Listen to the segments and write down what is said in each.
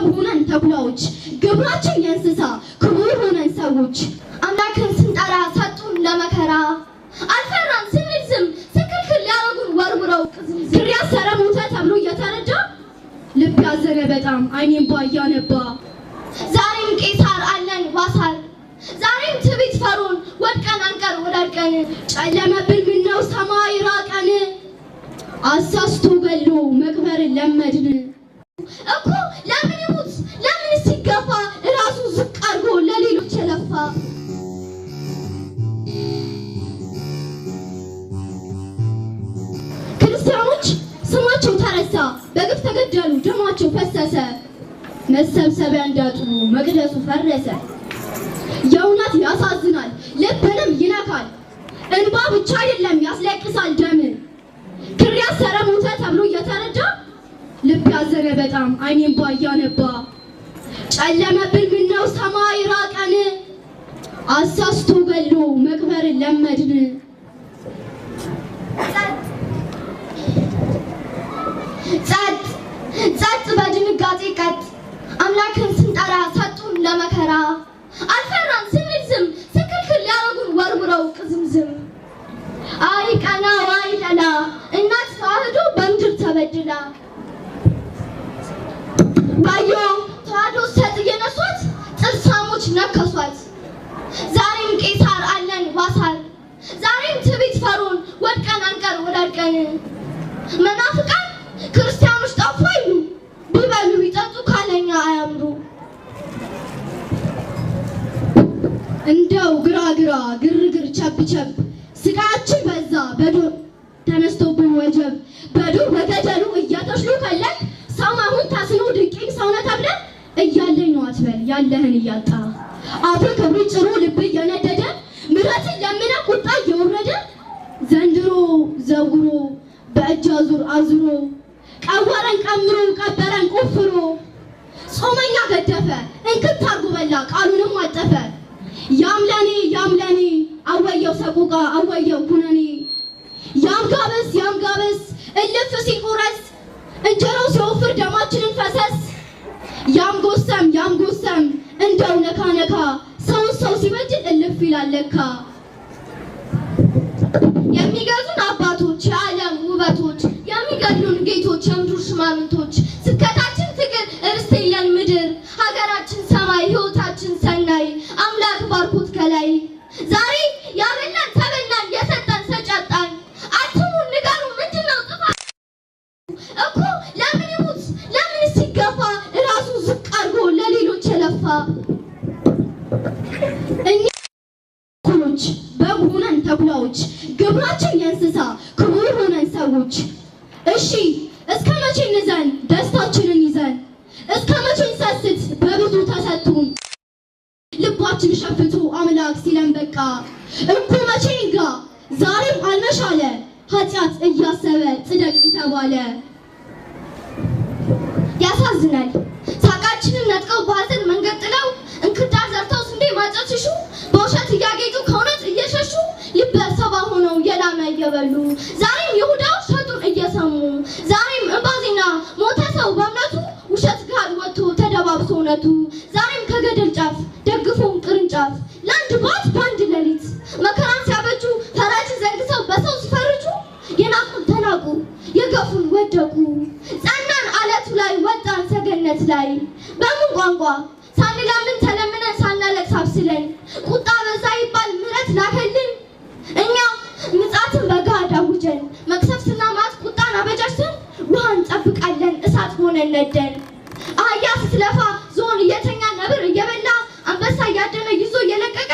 በጉነን ተኩላዎች ግብራችን የእንስሳ ክቡር ሆነን ሰዎች አምላክን ስንጠራ ሰጡን ለመከራ አልፈራን ስንል ዝም ስክልክል ያረጉን ወርውረው ግር ያሰረ ሞተ ተብሎ እየተረዳ ልብ ያዘነ በጣም አይኔን ባያነባ ዛሬም ቄሳር አለን ዋሳር ዛሬም ትቢት ፈሩን ወድቀን አንቀር ወዳድቀን ጨለመብን ምነው ሰማይ ራቀን አሳስቶ ገሎ መቅበር ለመድን እኮ ለምን ይሙት ለምን ሲገፋ ራሱ ዝቅ አድርጎ ለሌሎች የለፋ ክርስቲያኖች ስማቸው ተረሳ በግፍ ተገደሉ ደማቸው ፈሰሰ መሰብሰቢያ እንዳጡ መቅደሱ ፈረሰ የእውነት ያሳዝናል ልብንም ይነካል እንባ ብቻ አይደለም ያስለቅሳል ደም ክር ያሰረ ሞተ ተብሎ እየተረዳ ልብ ያዘነ በጣም አይኔን ባያነባ ጨለመብን ምነው ሰማይ ራቀን አሳስቶ ገሎ መቅበር ለመድን ጸጥ በድንጋጤ ቀጥ አምላክን ስንጠራ ሰጡን ለመከራ አልፈራን ስንል ዝም ስክልክል ያረጉን ወርውረው ቅዝምዝም አይ ቀና ዋይ ለላ እናት ተዋህዶ በምድር ተበድላ ባዮ ተዋህዶ ሰጥ እየነሷት ጥርሳሞች ነከሷት ዛሬም ቄሳር አለን ዋሳር ዛሬም ትቢት ፈሩን ወድቀን አንቀር ወዳድቀን መናፍቃን ክርስቲያኖች ጠፉ አይሉ ቢበሉ ይጠጡ ካለኛ አያምሩ እንደው ግራ ግርግር ቸብ ስቃችን በዛ በዱር ተነስቶብን ወጀብ በዱር በገደሉ እያተሽሉ ከለን ሰው መሆን ታስኖ ድንቄም ሰውነ ተብለን እያለኝ ነው አትበል ያለህን እያጣ አፍ ክብር ጭሩ ልብ እየነደደ ምሕረትን ለምነ ቁጣ እየወረደ ዘንድሮ ዘውሮ በእጅ አዙሮ ቀወረን ቀምሮ ቀበረን ቆፍሮ ጾመኛ ገደፈ እንክት አርጎ በላ ቃሉንም አጠፈ ያምለኔ አወየው ሰቁቃ አወየው ኩነኔ ያምጋበስ እልፍ ሲቆረስ እንጀራው ሲወፍር ደማችንን ፈሰስ ያምጎሰም እንደው ነካ ሰው ሲበድል እልፍ ይላል ለካ የሚገዙን አባቶች የዓለም ውበቶች የሚገሉን ጌቶች የምድር ሽማምንቶች ስብከታችን ትግል እርስት የለን ምድር ሀገራችን ሰማይ ሕይወታችን ሰናይ አምላክ ባርኮት ከላይ ዛሬ ያበላን ተበላን የሰጠን ሰጫጣን አትሙን ንገሩ ምንድነው ጥፋት እኮ ለምን ይሙት ለምን ሲገፋ ራሱ ዝቅ አድርጎ ለሌሎች የለፋ እኛ ኩሎች በጉነን ተኩላዎች ግብራችን የእንስሳ ክቡር ሆነን ሰዎች እሺ እስከ መቼ እንዘን ደስታችንን ይዘን እስከ መቼ እንሰስት በብዙ ተሰጥቶን ልባችን ሸፍቶ አምላክ ሲለን በቃ እኮ መቼ እንጋ ዛሬም አልመሻለ ኃጢአት እያሰበ ጽደቅ የተባለ ያሳዝናል ሳቃችንን ነጥቀው ባዘን መንገድ ጥለው እንክርዳድ ዘርተው ስንዴ ማጨት ሲሹ በውሸት እያጌጡ ከእውነት እየሸሹ ልበ ሰባ ሆነው የላመ እየበሉ ዛሬም ይሁዳዎች ሸጡን እየሰሙ ዛሬም እንባዜና ሞተ ሰው በእምነቱ ውሸት ጋር ወጥቶ ተደባብሶ እውነቱ ዛሬም ከገደል ጫፍ ደግፎም ቅርንጫፍ ለአንድ ባት በአንድ ሌሊት መከራን ሲያበጁ ፈራጅን ዘንግተው በሰው ሲፈርጁ የናቁን ተናቁ የገፉን ወደቁ ጸናን አለቱ ላይ ወጣን ሰገነት ላይ በምን ቋንቋ ሳንለምን ተለምነን ሳናለቅስ አብስለን ቁጣ በዛ ይባል ምሕረት ላከልን እኛ ምጽአትን በጋድ አውጀን መቅሰፍትና ማት ቁጣን አበጃጅተን ውሃ እንጠብቃለን እሳት ሆነን ነደን አህያ ስትለፋ ዞን እየተኛ ነብር እየበላ አንበሳ እያደነ ይዞ እየለቀቀ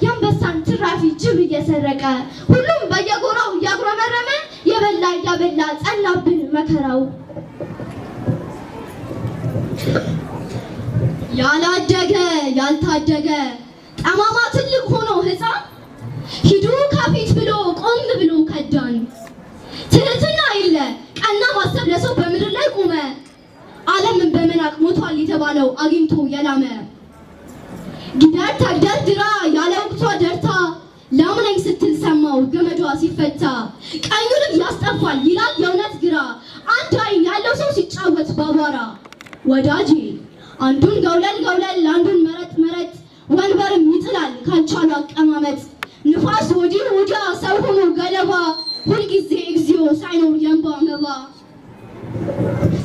የአንበሳን ትራፊ ጅብ እየሰረቀ ሁሉም በየጎራው እያጉረመረመ የበላ እያበላ ጸናብን መከራው ያላደገ ያልታደገ ጠማማ ትልቅ ሆኖ ሕፃን ሂዱ ከፊት ብሎ ቆም ብሎ ከዳን ትህትና የለ ቀና ማሰብ ለሰው በምድር ላይ ቆመ ዓለምን በመናቅ ሞቷል የተባለው አግኝቶ የላመ ጊዳር ተደርድራ ያለ ወቅቷ ደርታ ላምነኝ ስትል ሰማው ገመዷ ሲፈታ ቀኙንም ያስጠፋል ይላል የእውነት ግራ አንድ አይን ያለው ሰው ሲጫወት ባቧራ ወዳጄ አንዱን ገውለል አንዱን መረጥ ወንበርም ይጥላል ካልቻሉ አቀማመጥ ንፋስ ወዲህ ወዲያ ሰው ሆኖ ገለባ ሁልጊዜ እግዚኦ ሳይኖር የእንባ መባ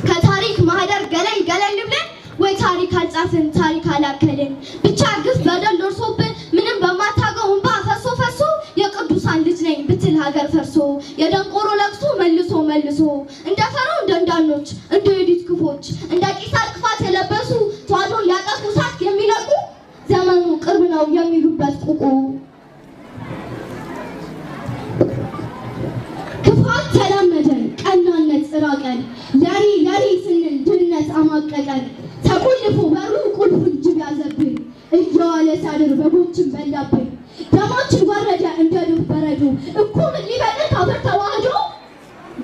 ከታሪክ ማህደር ገለል ብለን ወይ ታሪክ አልጻፍን ታሪክ አላከልን ብቻ ግፍ በደል ደርሶብን ምንም በማታውቀው እንባ ፈሶ የቅዱሳን ልጅ ነኝ ብትል ሀገር ፈርሶ የደንቆሮ ለቅሶ መልሶ እንደ ፈራው ደንዳኖች እንደ ዩዲት ክፎች እንደ ቂሳር ክፋት የለበሱ ተዋዶን ሊያጠፉ ሳት የሚለቁ ዘመኑ ቅርብ ነው የሚሉበት ቁቁ ክፋት ተለመደን ቀናነት ራቀን ለሪ ስንል ድነት አማቀቀን ተቆልፎ በሩ ቁልፉን ጅብ ያዘብን እየዋለ ሳድር በጎችን በላብን ደማችን ወረደ እንደ ዱፍ በረዶ እኮ ምን ሊበልጥ አፈር ተዋህዶ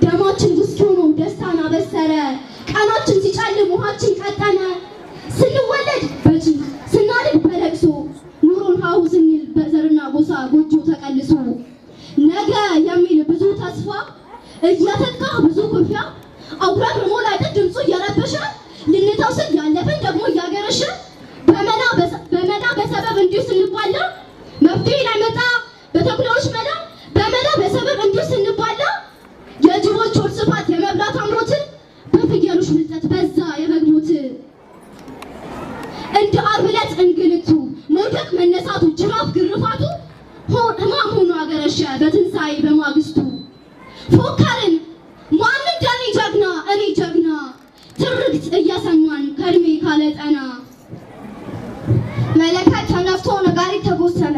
ደማችን ውስኪ ሆኖ ደስታን አበሰረ ቀናችን ሲጨልም ውሃችን ቀጠነ ስንወለድ በጭንቅ ስናድግ በለቅሶ ኑሮን ሀሁ ስንል በዘርና ጎሳ ጎጆ ተቀልሶ ነገ የሚል ብዙ ተስፋ እየተካ ብዙ ኩርፊያ አጉራር ሞላይት ድምፁ እየረበሸ ልንተው ስል ያለፈን ደግሞ እያገረሸ በመላ በሰበብ እንዲሁ ስንባላ መፍትሄ ላይመጣ በተኩላዎች መላ በመላ በሰበብ እንዲሁ ስንባላ የጅቦች ወር ስፋት የመብላት አምሮት በፍየሎች ምልጠት በዛ የበግ ሞት እንደ ዓርብ ዕለት እንግልቱ መውደቅ መነሳቱ ጅራፍ ግርፋቱ ህማም ሆኖ አገረሸ በትንሣኤ በማግስቱ ፎከርን ማን እንደኔ ጀግና እኔ ጀግና ትርክት እየሰማን ከእድሜ ካለጠና መለከት ተነፍቶ ነጋሪት ተጎሰመ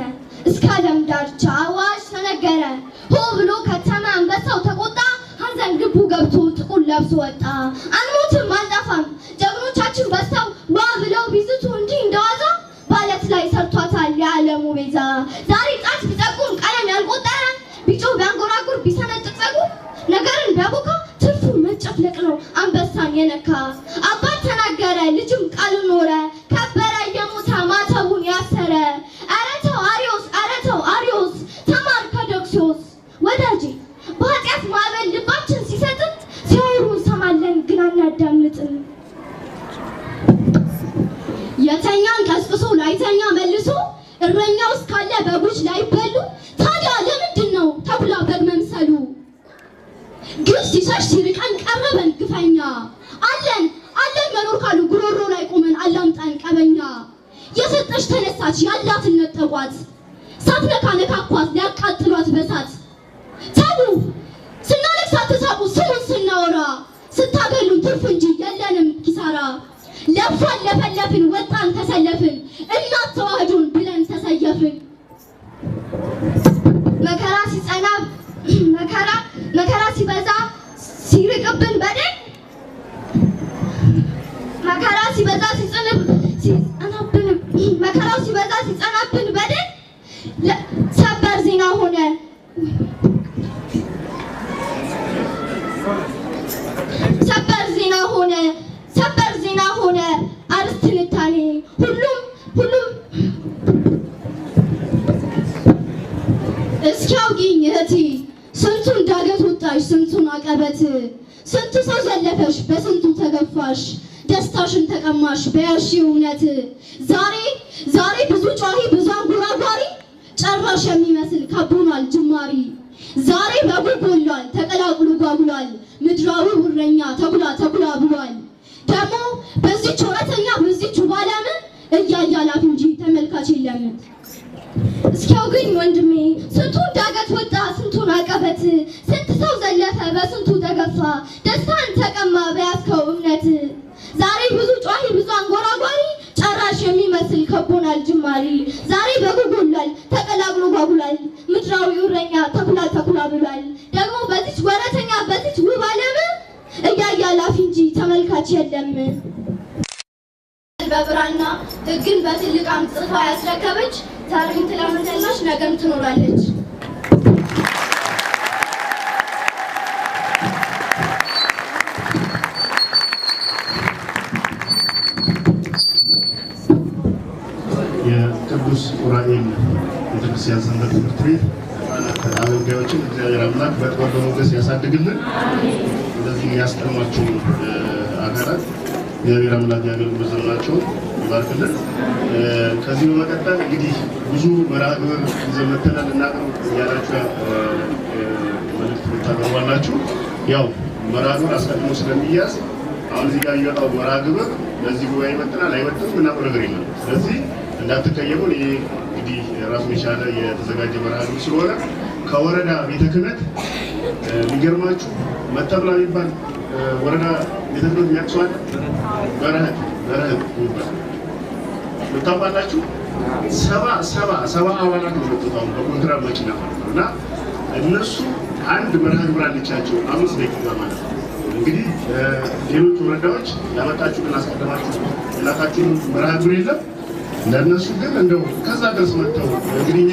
እስከ ዓለም ዳርቻ አዋጅ ተነገረ ሆ ብሎ ከተማ አንበሳው ተቆጣ ሐዘን ግቡ ገብቶ ጥቁር ለብሶ ወጣ አንሞትም አንጠፋም ጀግኖቻችን በስተው ዋ ብለው ቢዝቱ እንጂ እንደዋዛ ባለት ላይ ሰርቷታል የዓለሙ ቤዛ ዛሬ ጣት ቢጠቁም ቀለም ያልቆጠረ ቢጮህ ቢያንጎራጉር ቢሰነጥቅ ጸጉር ነገርን ቢያቦካ ትርፉ መጨፍለቅ ነው አንበሳን የነካ አባት ተናገረ ልጅም ቃሉን ኖረ ከበረ የሞተ ማተቡን ያሰረ ኧረ ተው አሪዮስ ተማር ከዶክሲዮስ ወዳጄ በኃጢአት ማዕበል ልባችን ሲሰጥም ሲያወሩ እንሰማለን ግን አናዳምጥም የተኛን ቀስቅሶ ላይተኛ መልሶ እረኛው እስካለ በጎች ላይበሉ ታዲያ ለምንድን ነው ተኩላ በግ መምሰሉ ግፍ ሲሸሽ ሲርቀን ቀረበን ግፈኛ አለን መኖር ካሉ ጉሮሮ ላይ ቆመን አላምጣን ቀበኛ የሰጠች ተነሳች ያላትን ነጠቋት ሳትነካ ነካኳት ሊያቃጥሏት በሳት ታቡ ስናለቅስ አትሳቁ ስሙን ስናወራ ስታገሉን ትርፍ እንጂ የለንም ኪሳራ ለፋን ለፈለፍን ወጣን ተሰለፍን እናት ተዋህዶን ብለን ተሰየፍን መከራ ሲበዛ ሲርቅብን በደል መከራው ሲበዛ ሲጸናብን በደል ሰበር ዜና ሆነ አርስት ትንታኔ ሁሉም እስኪያውቂኝ እህቴ ስንቱን ዳገት ወጣሽ ስንቱን አቀበት ስንቱ ሰው ዘለፈሽ በስንቱ ተገፋሽ ደስታሽን ተቀማሽ በያሺው እውነት ዛሬ ብዙ ጫሂ ብዙ አንጎራጓሪ ጨራሽ የሚመስል ከቦኗል ጅማሪ ዛሬ በጉጎሏል ተቀላቅሎ ጓጉሏል ምድራዊ ውረኛ ተጉላ ብሏል ደግሞ በዚህች ወረተኛ በዚህች ባለም እያያላፍ እንጂ ተመልካች የለም እስኪያው ግን ወንድሜ ስንቱን ዳገት ወጣ ስንቱን አቀበት ስንት ሰው ዘለፈ በስንቱ ተገፋ ደስታን ተቀማ በያዝከው እምነት ዛሬ ብዙ ጫሂ ብዙ አንጎራጓሪ ጨራሽ የሚመስል ከቦናል ጅማሪ ዛሬ በጉጎሏል ተቀላቅሎ ጓጉሏል ምድራዊ ውረኛ ተኩላ ብሏል ደግሞ በዚህች ወረተኛ በዚህች ውብ ዓለም እያያላፍ እንጂ ተመልካች የለም በብራና ሕግን በትልቅ ጽፋ ያስረከበች ዛሬም ትላንትናሽ ነገም ትኖራለች የቅዱስ ዑራኤል ቤተክርስቲያን ሰንበት ትምህርት ቤት አገልጋዮችን እግዚአብሔር አምላክ በጥበብ በሞገስ ያሳድግልን። እንደዚህ ያስጠኗቸው አካላት እግዚአብሔር አምላክ ያገልግሉ ዘመናቸውን ይባርክልን። ከዚህ በመቀጠል እንግዲህ ብዙ መርሃ ግብር ይዘን መጥተናል እናቀርብ እያላችሁ መልዕክት ታቀርባላችሁ። ያው መርሃ ግብር አስቀድሞ ስለሚያዝ አሁን እዚህ ጋር የሚወጣው መርሃ ግብር ለዚህ ጉባኤ ይመጥናል አይመጥንም የምናውቀው ነገር የለም። ስለዚህ እንዳትቀየሙን። ይሄ እንግዲህ ራሱን የቻለ የተዘጋጀ መርሃ ግብር ስለሆነ ከወረዳ ቤተ ክህነት የሚገርማችሁ መተብላ የሚባል ወረዳ ቤተ ክህነት የሚያቅሰዋል በረህት ይባላል ታውቃላችሁ። 70 አባላት ነው የመጡት በኮንትራት መኪና ማለት ነው። እና እነሱ አንድ መርሃ ግብር አለቻቸው 5 ደቂቃ ማለት ነው። እንግዲህ ሌሎች ወረዳዎች ያመጣችሁን አስቀድማችሁ የላካችሁን መርሃ ግብር የለም። ለእነሱ ግን እንደው ከዛ ድረስ መጥተው እንግዲህ